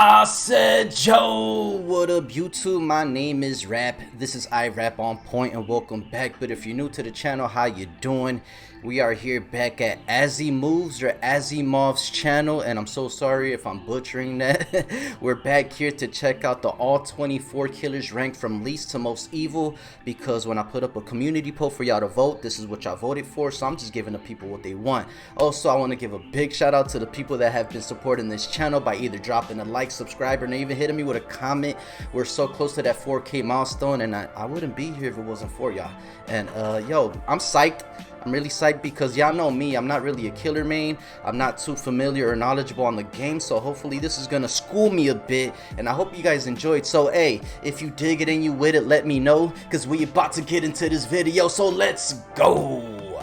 I said, Joe, what up YouTube? My name is Raap. This is Raap on point, and welcome back. But if you're new to the channel, how you doing? We are here back at Azimov's or Azimov's channel, and I'm so sorry if I'm butchering that. We're back here to check out the all 24 killers ranked from least to most evil, because when I put up a community poll for y'all to vote, this is what y'all voted for, so I'm just giving the people what they want. Also, I want to give a big shout out to the people that have been supporting this channel by either dropping a like, subscribe, and even hitting me with a comment. We're so close to that 4K milestone, and I wouldn't be here if it wasn't for y'all. And yo, I'm psyched. I'm really psyched because y'all know me, I'm not really a killer main. I'm not too familiar or knowledgeable on the game, so hopefully this is gonna school me a bit, and I hope you guys enjoyed. So hey, if you dig it and you with it, let me know, because we about to get into this video, so let's go.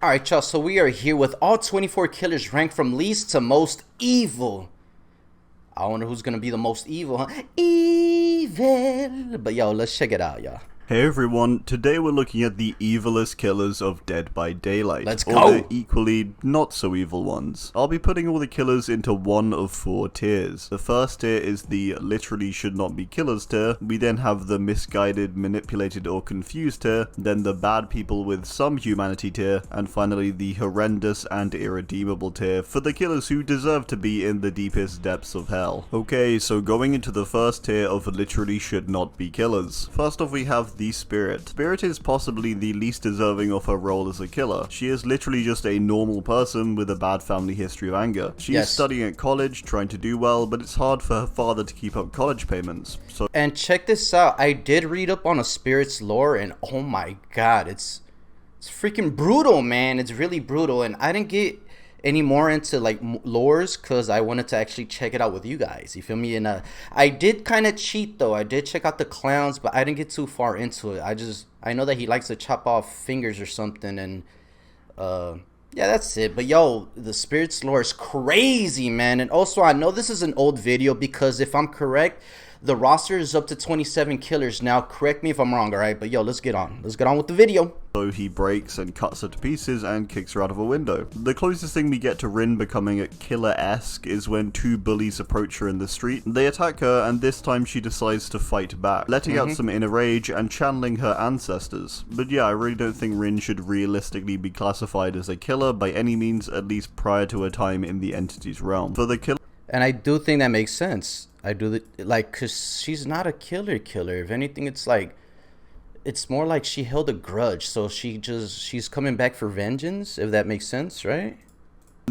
Alright y'all, so we are here with all 24 killers ranked from least to most evil. I wonder who's gonna be the most evil, huh? Evil. But yo, let's check it out, y'all. Hey everyone, today we're looking at the evilest killers of Dead by Daylight. Let's go! Or the equally not so evil ones. I'll be putting all the killers into one of 4 tiers. The first tier is the literally should not be killers tier. We then have the misguided, manipulated, or confused tier. Then the bad people with some humanity tier. And finally the horrendous and irredeemable tier for the killers who deserve to be in the deepest depths of hell. Okay, so going into the first tier of literally should not be killers. First off, we have the Spirit. Spirit is possibly the least deserving of her role as a killer. She is literally just a normal person with a bad family history of anger. She is studying at college, trying to do well, but it's hard for her father to keep up college payments. And check this out, I did read up on a Spirit's lore, and oh my god, it's freaking brutal, man. It's really brutal, and I didn't get any more into like lores because I wanted to actually check it out with you guys, you feel me? And I did kind of cheat though. I did check out the clowns, but I didn't get too far into it. I know that he likes to chop off fingers or something, and yeah, that's it. But yo, the Spirit's lore is crazy, man. And also, I know this is an old video because if I'm correct, the roster is up to 27 killers now. Correct me if I'm wrong, alright? But yo, let's get on with the video. So he breaks and cuts her to pieces and kicks her out of a window. The closest thing we get to Rin becoming a killer-esque is when 2 bullies approach her in the street. They attack her, and this time she decides to fight back, letting out some inner rage and channeling her ancestors. But yeah, I really don't think Rin should realistically be classified as a killer by any means, at least prior to her time in the entity's realm. For the killer, and I do think that makes sense. I do, like, cause she's not a killer. If anything, it's like, it's more like she held a grudge, so she's coming back for vengeance, if that makes sense, right?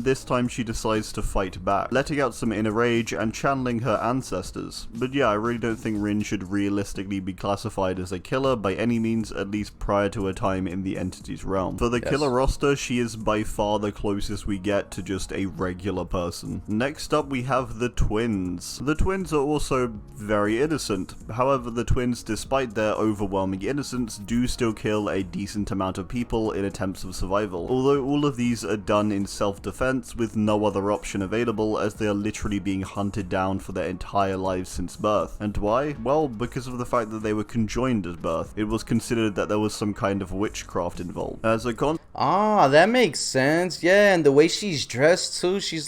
this time she decides to fight back, letting out some inner rage and channeling her ancestors. But yeah, I really don't think Rin should realistically be classified as a killer by any means, at least prior to her time in the entity's realm. For the killer roster, she is by far the closest we get to just a regular person. Next up, we have the twins. The twins are also very innocent. However, the twins, despite their overwhelming innocence, do still kill a decent amount of people in attempts of survival. Although all of these are done in self-defense with no other option available, as they are literally being hunted down for their entire lives since birth. And why? Well, because of the fact that they were conjoined at birth. It was considered that there was some kind of witchcraft involved. As a that makes sense. Yeah, and the way she's dressed too, she's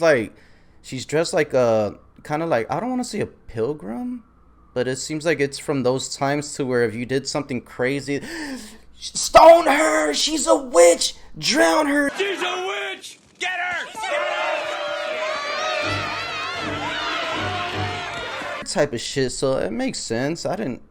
dressed like a kind of like, I don't want to say a pilgrim, but it seems like it's from those times to where if you did something crazy, stone her, she's a witch, drown her, she's a witch, get her, type of shit. So it makes sense. I didn't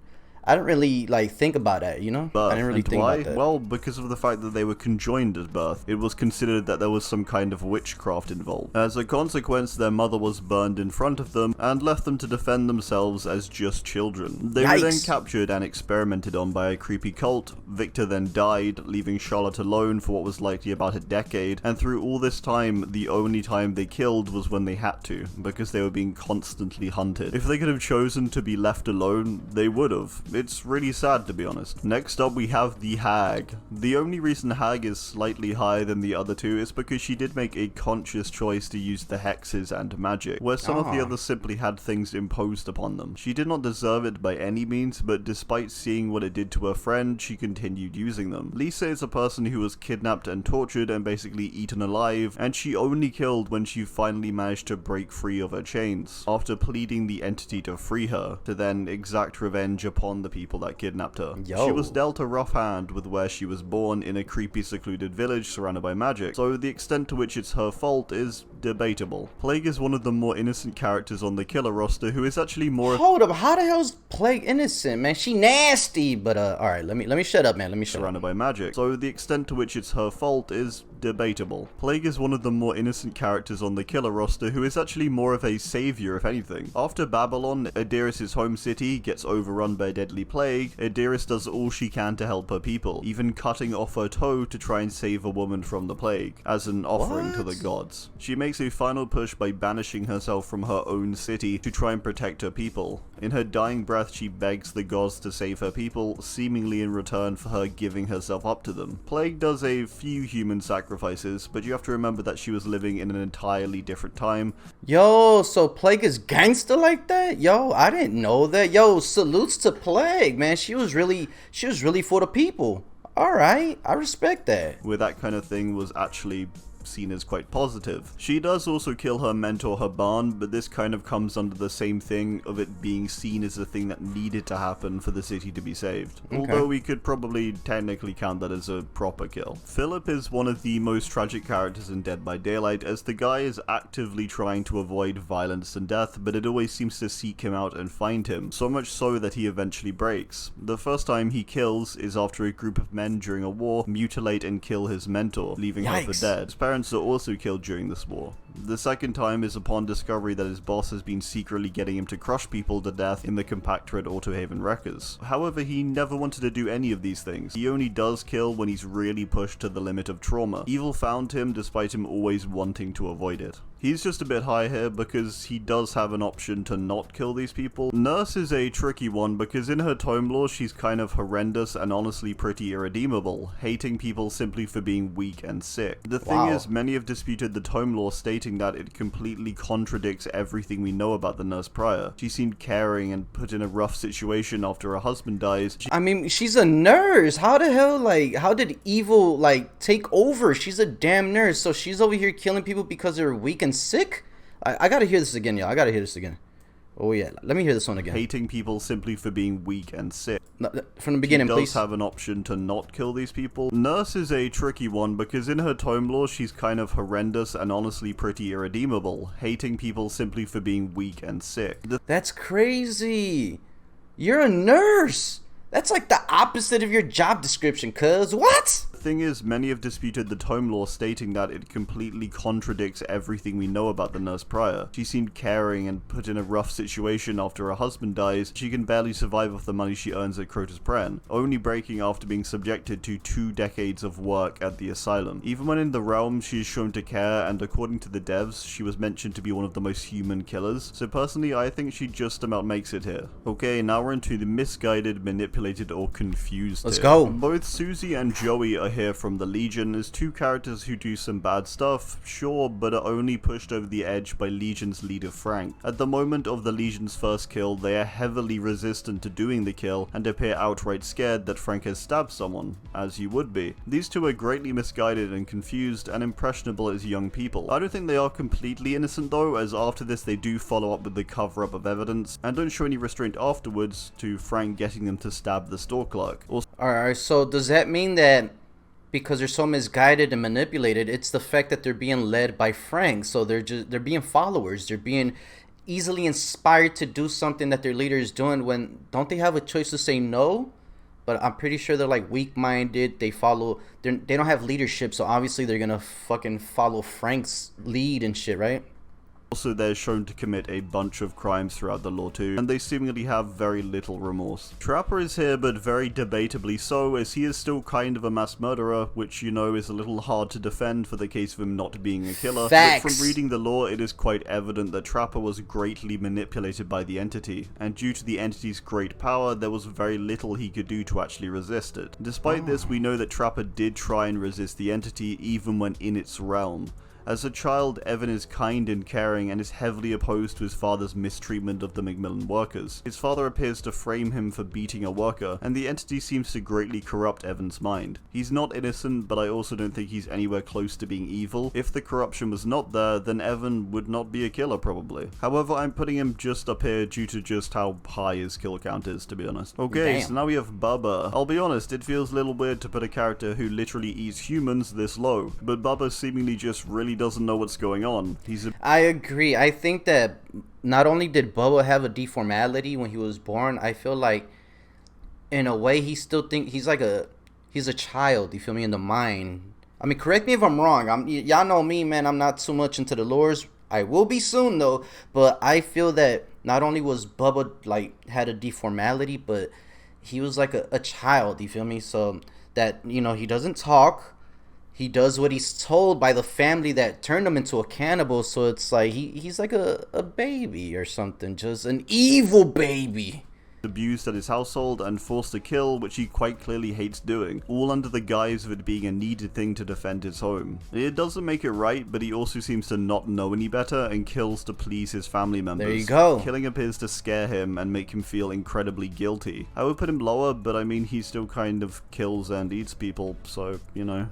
really like think about that, you know? I didn't really think about that. Well, because of the fact that they were conjoined at birth, it was considered that there was some kind of witchcraft involved. As a consequence, their mother was burned in front of them and left them to defend themselves as just children. They were then captured and experimented on by a creepy cult. Victor then died, leaving Charlotte alone for what was likely about a decade, and through all this time, the only time they killed was when they had to, because they were being constantly hunted. If they could have chosen to be left alone, they would have. It's really sad, to be honest. Next up we have the Hag. The only reason Hag is slightly higher than the other two is because she did make a conscious choice to use the hexes and magic, where some of the others simply had things imposed upon them. She did not deserve it by any means, but despite seeing what it did to her friend, she continued using them. Lisa is a person who was kidnapped and tortured and basically eaten alive, and she only killed when she finally managed to break free of her chains, after pleading the entity to free her, to then exact revenge upon the people that kidnapped her. She was dealt a rough hand with where she was born in a creepy secluded village surrounded by magic, so the extent to which it's her fault is debatable. Plague is one of the more innocent characters on the killer roster who is actually more— Hold up, how the hell is Plague innocent, man? She nasty, but alright, let me shut up, man. Let me shut up. Surrounded by magic, so the extent to which it's her fault is debatable. Plague is one of the more innocent characters on the killer roster who is actually more of a savior, if anything. After Babylon, Adiris' home city gets overrun by a deadly plague, Adiris does all she can to help her people, even cutting off her toe to try and save a woman from the plague, as an offering to the gods. She makes a final push by banishing herself from her own city to try and protect her people. In her dying breath, she begs the gods to save her people, seemingly in return for her giving herself up to them. Plague does a few human sacrifices, but you have to remember that she was living in an entirely different time. Yo, so Plague is gangster like that? Yo, I didn't know that. Yo, salutes to Plague, man. She was really for the people. Alright, I respect that. Where that kind of thing was actually seen as quite positive. She does also kill her mentor Haban, but this kind of comes under the same thing of it being seen as a thing that needed to happen for the city to be saved. Although we could probably technically count that as a proper kill. Philip is one of the most tragic characters in Dead by Daylight, as the guy is actively trying to avoid violence and death, but it always seems to seek him out and find him, so much so that he eventually breaks. The first time he kills is after a group of men during a war mutilate and kill his mentor, leaving her for dead. His parents are also killed during this war. The second time is upon discovery that his boss has been secretly getting him to crush people to death in the compactor at Autohaven Wreckers. However, he never wanted to do any of these things. He only does kill when he's really pushed to the limit of trauma. Evil found him despite him always wanting to avoid it. He's just a bit high here because he does have an option to not kill these people. Nurse is a tricky one because in her tome lore she's kind of horrendous and honestly pretty irredeemable, hating people simply for being weak and sick. The thing is, many have disputed the tome lore, stating that it completely contradicts everything we know about the nurse prior. She seemed caring and put in a rough situation after her husband dies. I mean, she's a nurse. How the hell, like, how did evil, like, take over? She's a damn nurse, so she's over here killing people because they're weak and sick? I gotta hear this again, y'all. I gotta hear this again. Oh yeah, let me hear this one again. Hating people simply for being weak and sick. No, from the beginning, please. She does have an option to not kill these people. Nurse is a tricky one because in her tome lore she's kind of horrendous and honestly pretty irredeemable, hating people simply for being weak and sick. That's crazy. You're a nurse. That's like the opposite of your job description, cuz. What? The thing is, many have disputed the tome lore, stating that it completely contradicts everything we know about the nurse prior. She seemed caring and put in a rough situation after her husband dies. She can barely survive off the money she earns at Crotus Pren, only breaking after being subjected to 2 decades of work at the asylum. Even when in the realm, she is shown to care, and according to the devs, she was mentioned to be one of the most human killers. So personally, I think she just about makes it here. Okay, now we're into the misguided, manipulated, or confused. Let's go. Both Susie and Joey are here from the Legion as 2 characters who do some bad stuff, sure, but are only pushed over the edge by Legion's leader Frank. At the moment of the Legion's first kill, they are heavily resistant to doing the kill and appear outright scared that Frank has stabbed someone, as you would be. These 2 are greatly misguided and confused and impressionable as young people. I don't think they are completely innocent though, as after this they do follow up with the cover-up of evidence and don't show any restraint afterwards to Frank getting them to stab the store clerk. Alright, so does that mean that because they're so misguided and manipulated, it's the fact that they're being led by Frank, so they're being followers, they're being easily inspired to do something that their leader is doing, when don't they have a choice to say no? But I'm pretty sure they're like weak-minded, they don't have leadership, so obviously they're gonna fucking follow Frank's lead and shit, right? Also, they're shown to commit a bunch of crimes throughout the lore too, and they seemingly have very little remorse. Trapper is here, but very debatably so, as he is still kind of a mass murderer, which, you know, is a little hard to defend for the case of him not being a killer. Facts. But from reading the lore, it is quite evident that Trapper was greatly manipulated by the entity, and due to the entity's great power, there was very little he could do to actually resist it. Despite this, we know that Trapper did try and resist the entity even when in its realm. As a child, Evan is kind and caring and is heavily opposed to his father's mistreatment of the McMillan workers. His father appears to frame him for beating a worker, and the entity seems to greatly corrupt Evan's mind. He's not innocent, but I also don't think he's anywhere close to being evil. If the corruption was not there, then Evan would not be a killer probably. However, I'm putting him just up here due to just how high his kill count is, to be honest. Okay, Damn. so now we have Bubba. I'll be honest, it feels a little weird to put a character who literally eats humans this low, but Bubba seemingly just really doesn't know what's going on. I agree. I think that not only did Bubba have a deformality when he was born, I feel like in a way he's a child, you feel me, in the mind. I mean, correct me if I'm wrong. Y'all know me, man, I'm not too much into the lores. I will be soon though, but I feel that not only was Bubba like had a deformality, but he was like a child, you feel me? So that, you know, he doesn't talk. He does what he's told by the family that turned him into a cannibal. So it's like he's like a baby or something, just an evil baby. Abused at his household and forced to kill, which he quite clearly hates doing, all under the guise of it being a needed thing to defend his home. It doesn't make it right, but he also seems to not know any better and kills to please his family members. There you go. Killing appears to scare him and make him feel incredibly guilty. I would put him lower, but I mean, he still kind of kills and eats people, so, you know.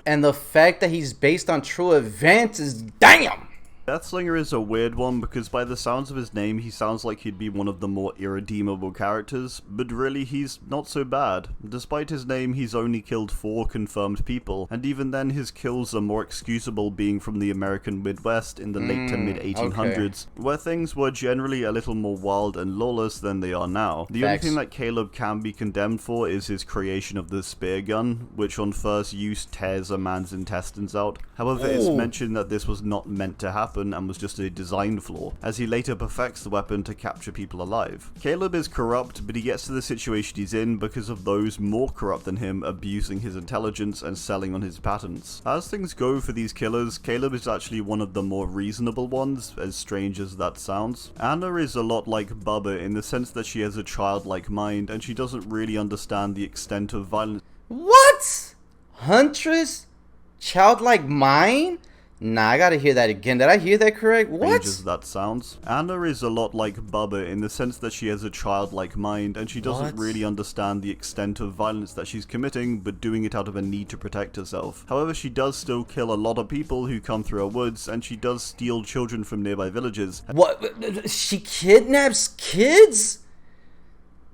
And the fact that he's based on true events is damn! Deathslinger is a weird one because by the sounds of his name he sounds like he'd be one of the more irredeemable characters, but really he's not so bad. Despite his name, he's only killed 4 confirmed people, and even then his kills are more excusable being from the American Midwest in the late to mid 1800s, where things were generally a little more wild and lawless than they are now. The only thing that Caleb can be condemned for is his creation of the spear gun, which on first use tears a man's intestines out. However, it's mentioned that this was not meant to happen and was just a design flaw, as he later perfects the weapon to capture people alive. Caleb is corrupt, but he gets to the situation he's in because of those more corrupt than him abusing his intelligence and selling on his patents. As things go for these killers, Caleb is actually one of the more reasonable ones, as strange as that sounds. Anna is a lot like Bubba in the sense that she has a childlike mind and she doesn't really understand the extent of violence. What? Huntress? Childlike mind? Nah, I gotta hear that again. Did I hear that correct? What? As that sounds. Anna is a lot like Bubba in the sense that she has a childlike mind and she doesn't really understand the extent of violence that she's committing, but doing it out of a need to protect herself. However, she does still kill a lot of people who come through her woods, and she does steal children from nearby villages. What? She kidnaps kids?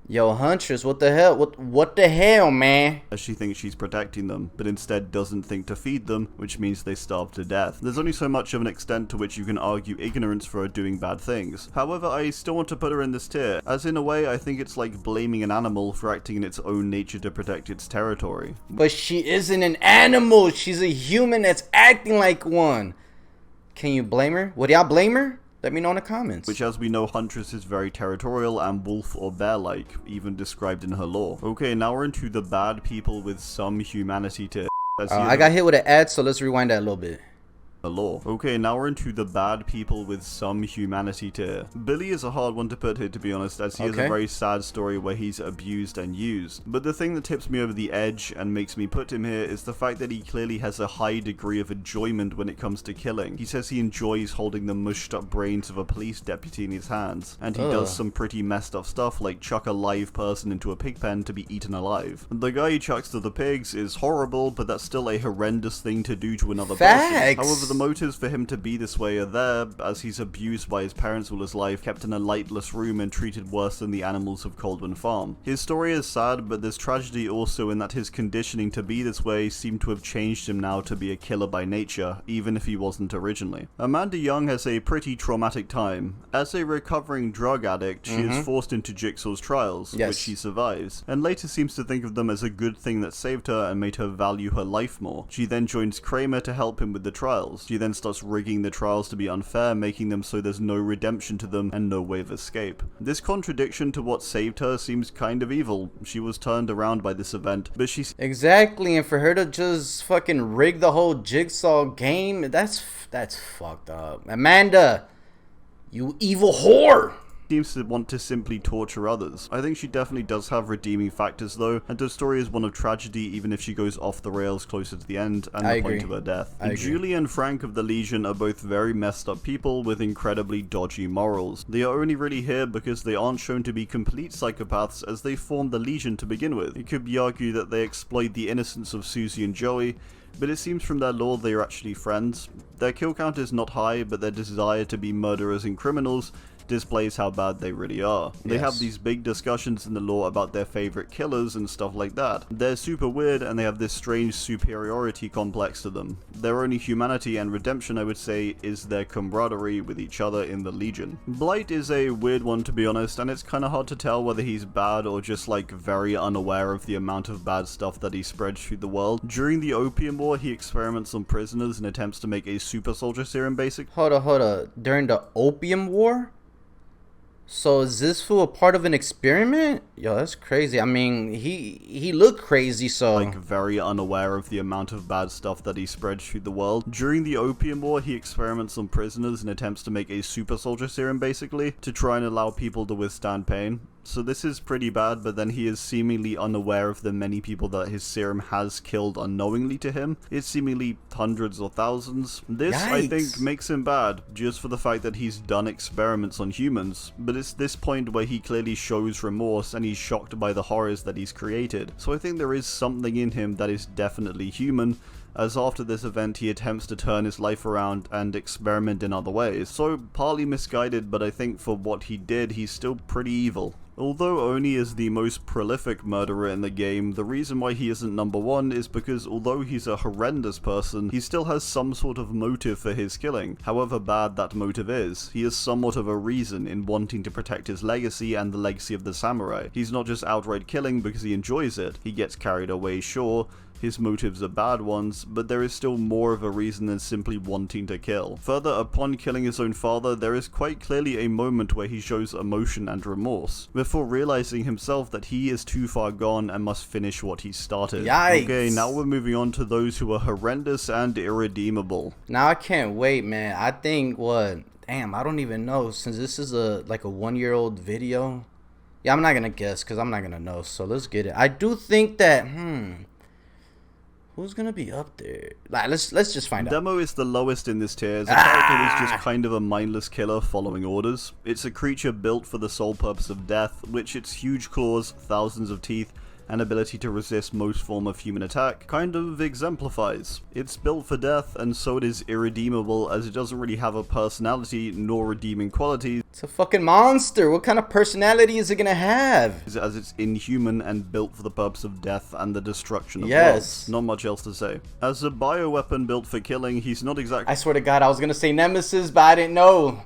Yo, Huntress, what the hell? What the hell, man? As she thinks she's protecting them, but instead doesn't think to feed them, which means they starve to death. There's only so much of an extent to which you can argue ignorance for her doing bad things. However, I still want to put her in this tier, as in a way I think it's like blaming an animal for acting in its own nature to protect its territory. But she isn't an animal, she's a human that's acting like one. Can you blame her? Would y'all blame her? Let me know in the comments. Which, as we know, Huntress is very territorial and wolf or bear-like, even described in her lore. Okay, now we're into the bad people with some humanity tier. I got hit with an ad, so let's rewind that a little bit. Law. Okay, now we're into the bad people with some humanity tier. Billy is a hard one to put here, to be honest, as he has a very sad story where he's abused and used. But the thing that tips me over the edge and makes me put him here is the fact that he clearly has a high degree of enjoyment when it comes to killing. He says he enjoys holding the mushed up brains of a police deputy in his hands, and he does some pretty messed up stuff like chuck a live person into a pig pen to be eaten alive. The guy he chucks to the pigs is horrible, but that's still a horrendous thing to do to another person. However, the motives for him to be this way are there, as he's abused by his parents all his life, kept in a lightless room and treated worse than the animals of Coldwin Farm. His story is sad, but there's tragedy also in that his conditioning to be this way seemed to have changed him now to be a killer by nature, even if he wasn't originally. Amanda Young has a pretty traumatic time. As a recovering drug addict, she is forced into Jigsaw's trials, which she survives, and later seems to think of them as a good thing that saved her and made her value her life more. She then joins Kramer to help him with the trials. trials. She then starts rigging the trials to be unfair, making them so there's no redemption to them and no way of escape. This contradiction to what saved her seems kind of evil. She was turned around by this event, but she's exactly, and for her to just fucking rig the whole Jigsaw game, that's fucked up. Amanda, you evil whore. Seems to want to simply torture others. I think she definitely does have redeeming factors though, and her story is one of tragedy even if she goes off the rails closer to the end and the point of her death. Julie and Frank of the Legion are both very messed up people with incredibly dodgy morals. They are only really here because they aren't shown to be complete psychopaths as they formed the Legion to begin with. It could be argued that they exploit the innocence of Susie and Joey, but it seems from their lore they are actually friends. Their kill count is not high, but their desire to be murderers and criminals displays how bad they really are. They have these big discussions in the lore about their favorite killers and stuff like that. They're super weird and they have this strange superiority complex to them. Their only humanity and redemption, I would say, is their camaraderie with each other in the Legion. Blight is a weird one to be honest, and it's kinda hard to tell whether he's bad or just like very unaware of the amount of bad stuff that he spreads through the world. During the Opium War, he experiments on prisoners and attempts to make a super soldier serum basic. Hold up. During the Opium War? So is this fool a part of an experiment? Yo, that's crazy. I mean, he looked crazy, so like very unaware of the amount of bad stuff that he spreads through the world. During the Opium War, he experiments on prisoners and attempts to make a super soldier serum basically to try and allow people to withstand pain. So this is pretty bad, but then he is seemingly unaware of the many people that his serum has killed unknowingly to him. It's seemingly hundreds or thousands. This, Yikes. I think, makes him bad, just for the fact that he's done experiments on humans. But it's this point where he clearly shows remorse and he's shocked by the horrors that he's created. So I think there is something in him that is definitely human, as after this event he attempts to turn his life around and experiment in other ways. So partly misguided, but I think for what he did, he's still pretty evil. Although Oni is the most prolific murderer in the game, the reason why he isn't number one is because although he's a horrendous person, he still has some sort of motive for his killing. However bad that motive is, he has somewhat of a reason in wanting to protect his legacy and the legacy of the samurai. He's not just outright killing because he enjoys it. He gets carried away, sure. His motives are bad ones, but there is still more of a reason than simply wanting to kill. Further, upon killing his own father, there is quite clearly a moment where he shows emotion and remorse, before realizing himself that he is too far gone and must finish what he started. Yikes. Okay, now we're moving on to those who are horrendous and irredeemable. Now I can't wait, man. I think damn, I don't even know, since this is like a 1-year-old video. Yeah, I'm not gonna guess because I'm not gonna know, so let's get it. I do think that who's gonna be up there? Like, let's just find out. Demo is the lowest in this tier, as a character is just kind of a mindless killer following orders. It's a creature built for the sole purpose of death, which its huge claws, thousands of teeth, and ability to resist most form of human attack kind of exemplifies. It's built for death, and so it is irredeemable as it doesn't really have a personality nor redeeming qualities. It's a fucking monster. What kind of personality is it gonna have? As it's inhuman and built for the purpose of death and the destruction of worlds. Not much else to say. As a bioweapon built for killing, he's not exactly— I swear to God, I was gonna say Nemesis, but I didn't know.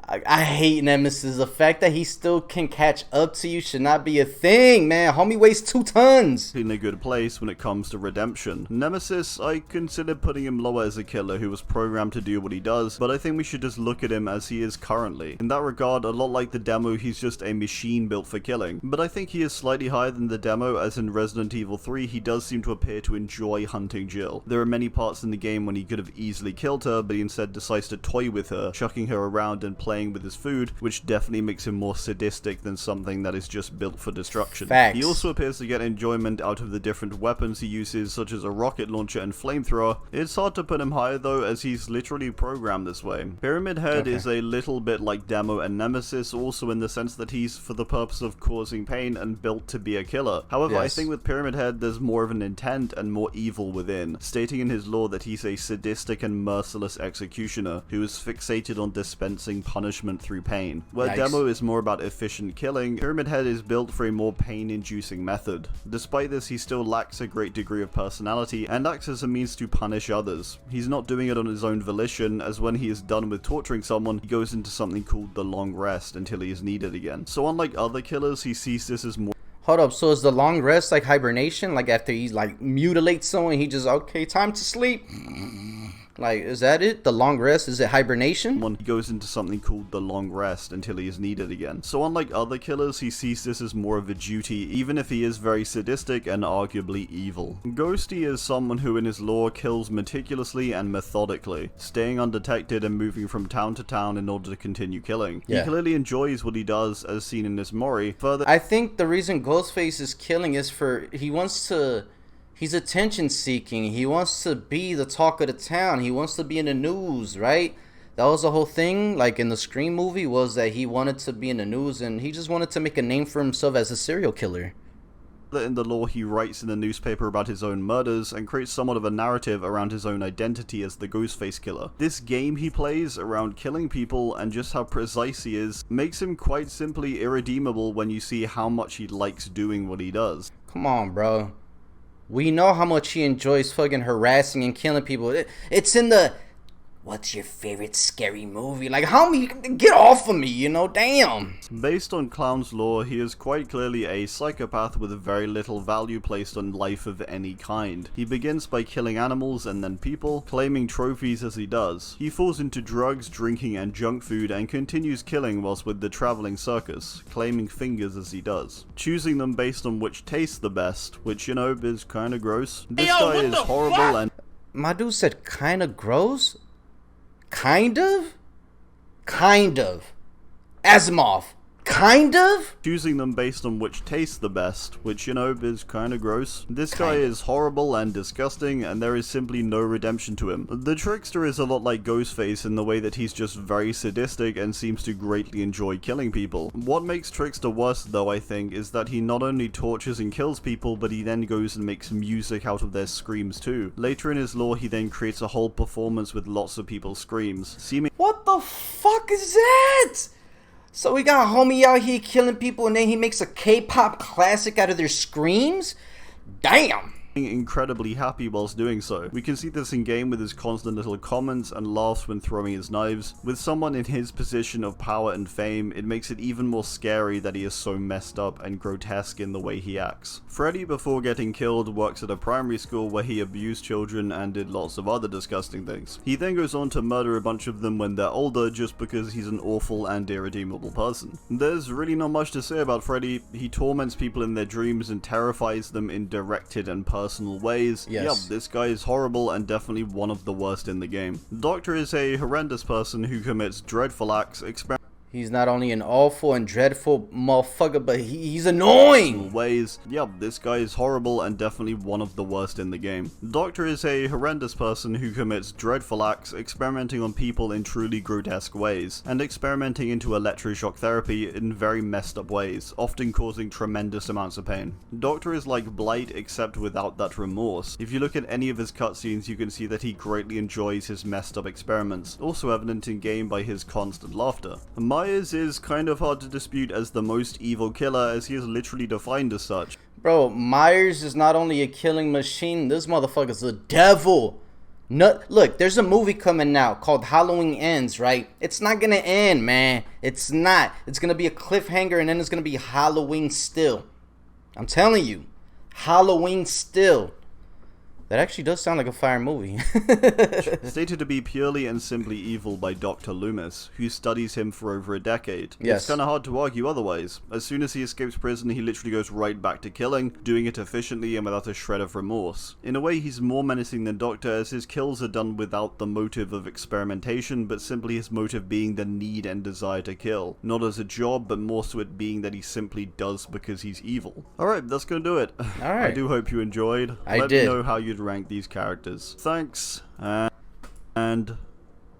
I hate Nemesis. The fact that he still can catch up to you should not be a thing, man. Homie weighs 2 tons. In a good place when it comes to redemption. Nemesis, I consider putting him lower as a killer who was programmed to do what he does, but I think we should just look at him as he is currently. In that regard, a lot like the demo, he's just a machine built for killing. But I think he is slightly higher than the demo, as in Resident Evil 3, he does seem to appear to enjoy hunting Jill. There are many parts in the game when he could have easily killed her, but he instead decides to toy with her, chucking her around and playing with his food, which definitely makes him more sadistic than something that is just built for destruction. Facts. He also appears to get enjoyment out of the different weapons he uses, such as a rocket launcher and flamethrower. It's hard to put him higher though, as he's literally programmed this way. Pyramid Head is a little bit like Demo and Nemesis, also in the sense that he's for the purpose of causing pain and built to be a killer. However, I think with Pyramid Head there's more of an intent and more evil within, stating in his lore that he's a sadistic and merciless executioner who is fixated on dispensing punishment through pain. Where Demo is more about efficient killing, Pyramid Head is built for a more pain-inducing method. Despite this, he still lacks a great degree of personality and acts as a means to punish others. He's not doing it on his own volition, as when he is done with torturing someone, he goes into something called the long rest until he is needed again. So unlike other killers, he sees this as more— Hold up, so is the long rest like hibernation? Like after he like mutilates someone, he just, okay, time to sleep? Like, is that it? The long rest? Is it hibernation? He goes into something called the long rest until he is needed again. So unlike other killers, he sees this as more of a duty, even if he is very sadistic and arguably evil. Ghosty is someone who in his lore kills meticulously and methodically, staying undetected and moving from town to town in order to continue killing. Yeah. He clearly enjoys what he does, as seen in this Mori. Further, I think the reason Ghostface is killing is he's attention seeking. He wants to be the talk of the town. He wants to be in the news, right? That was the whole thing, like in the Scream movie, was that he wanted to be in the news and he just wanted to make a name for himself as a serial killer. in the lore, he writes in the newspaper about his own murders and creates somewhat of a narrative around his own identity as the Ghostface Killer. This game he plays around killing people and just how precise he is makes him quite simply irredeemable when you see how much he likes doing what he does. Come on, bro. We know how much he enjoys fucking harassing and killing people. It's in the... What's your favorite scary movie? Like, homie, get off of me, you know? Damn. Based on Clown's lore, he is quite clearly a psychopath with very little value placed on life of any kind. He begins by killing animals and then people, claiming trophies as he does. He falls into drugs, drinking, and junk food, and continues killing whilst with the traveling circus, claiming fingers as he does. Choosing them based on which tastes the best, which, you know, is kinda gross. This guy is horrible and... My dude said kinda gross? Kind of? Kind of. Asimov. Kind of? Choosing them based on which tastes the best, which, you know, is kinda gross. This guy is horrible and disgusting, and there is simply no redemption to him. The Trickster is a lot like Ghostface in the way that he's just very sadistic and seems to greatly enjoy killing people. What makes Trickster worse, though, I think, is that he not only tortures and kills people, but he then goes and makes music out of their screams too. Later in his lore, he then creates a whole performance with lots of people's screams, seeming... What the fuck is that? So we got a homie out here killing people and then he makes a K-pop classic out of their screams? Damn! Incredibly happy whilst doing so. We can see this in game with his constant little comments and laughs when throwing his knives. With someone in his position of power and fame, it makes it even more scary that he is so messed up and grotesque in the way he acts. Freddy, before getting killed, works at a primary school where he abused children and did lots of other disgusting things. He then goes on to murder a bunch of them when they're older just because he's an awful and irredeemable person. There's really not much to say about Freddy. He torments people in their dreams and terrifies them in directed and personal ways. Yes. Yep, this guy is horrible and definitely one of the worst in the game. Doctor is a horrendous person who commits dreadful acts, He's not only an awful and dreadful motherfucker, but he's annoying! ways. Yep, this guy is horrible and definitely one of the worst in the game. Doctor is a horrendous person who commits dreadful acts, experimenting on people in truly grotesque ways, and experimenting into electroshock therapy in very messed up ways, often causing tremendous amounts of pain. Doctor is like Blight except without that remorse. If you look at any of his cutscenes, you can see that he greatly enjoys his messed up experiments, also evident in game by his constant laughter. Myers is kind of hard to dispute as the most evil killer, as he is literally defined as such. Bro, Myers is not only a killing machine, this motherfucker's the devil. No, look, there's a movie coming out called Halloween Ends, right? It's not gonna end, man. It's not. It's gonna be a cliffhanger and then it's gonna be Halloween still. I'm telling you. Halloween still. That actually does sound like a fire movie. Stated to be purely and simply evil by Dr. Loomis, who studies him for over a decade. Yes. It's kinda hard to argue otherwise. As soon as he escapes prison, he literally goes right back to killing, doing it efficiently and without a shred of remorse. In a way, he's more menacing than Doctor, as his kills are done without the motive of experimentation, but simply his motive being the need and desire to kill. Not as a job, but more so it being that he simply does because he's evil. Alright, that's gonna do it. Alright. I do hope you enjoyed. I Let did. me know how you'd rank these characters. Thanks, and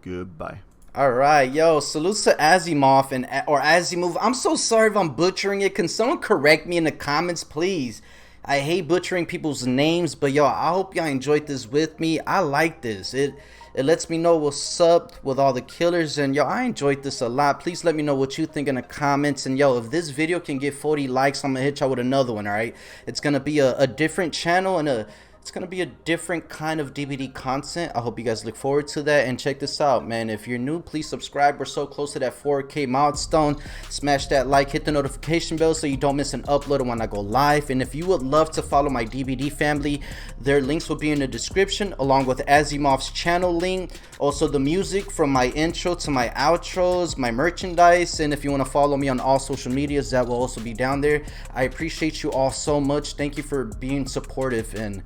goodbye. Alright, yo, salutes to Asimov or Asimov. I'm so sorry if I'm butchering it. Can someone correct me in the comments, please? I hate butchering people's names, but yo, I hope y'all enjoyed this with me. I like this. It lets me know what's up with all the killers, and yo, I enjoyed this a lot. Please let me know what you think in the comments, and yo, if this video can get 40 likes, I'm gonna hit y'all with another one, alright? It's gonna be a different channel and it's it's gonna be a different kind of DBD content. I hope you guys look forward to that. And check this out, man. If you're new, please subscribe. We're so close to that 4K milestone. Smash that like, hit the notification bell so you don't miss an upload when I go live. And if you would love to follow my DBD family, their links will be in the description, along with Asimov's channel link, also the music from my intro to my outros, my merchandise. And if you want to follow me on all social medias, that will also be down there. I appreciate you all so much. Thank you for being supportive, and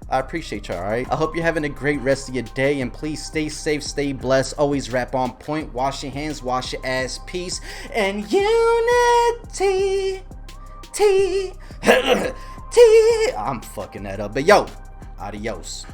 I appreciate you. All right, I hope you're having a great rest of your day, and please stay safe, stay blessed, always rap on point, wash your hands, wash your ass, peace and unity. I'm fucking that up, but yo, adios.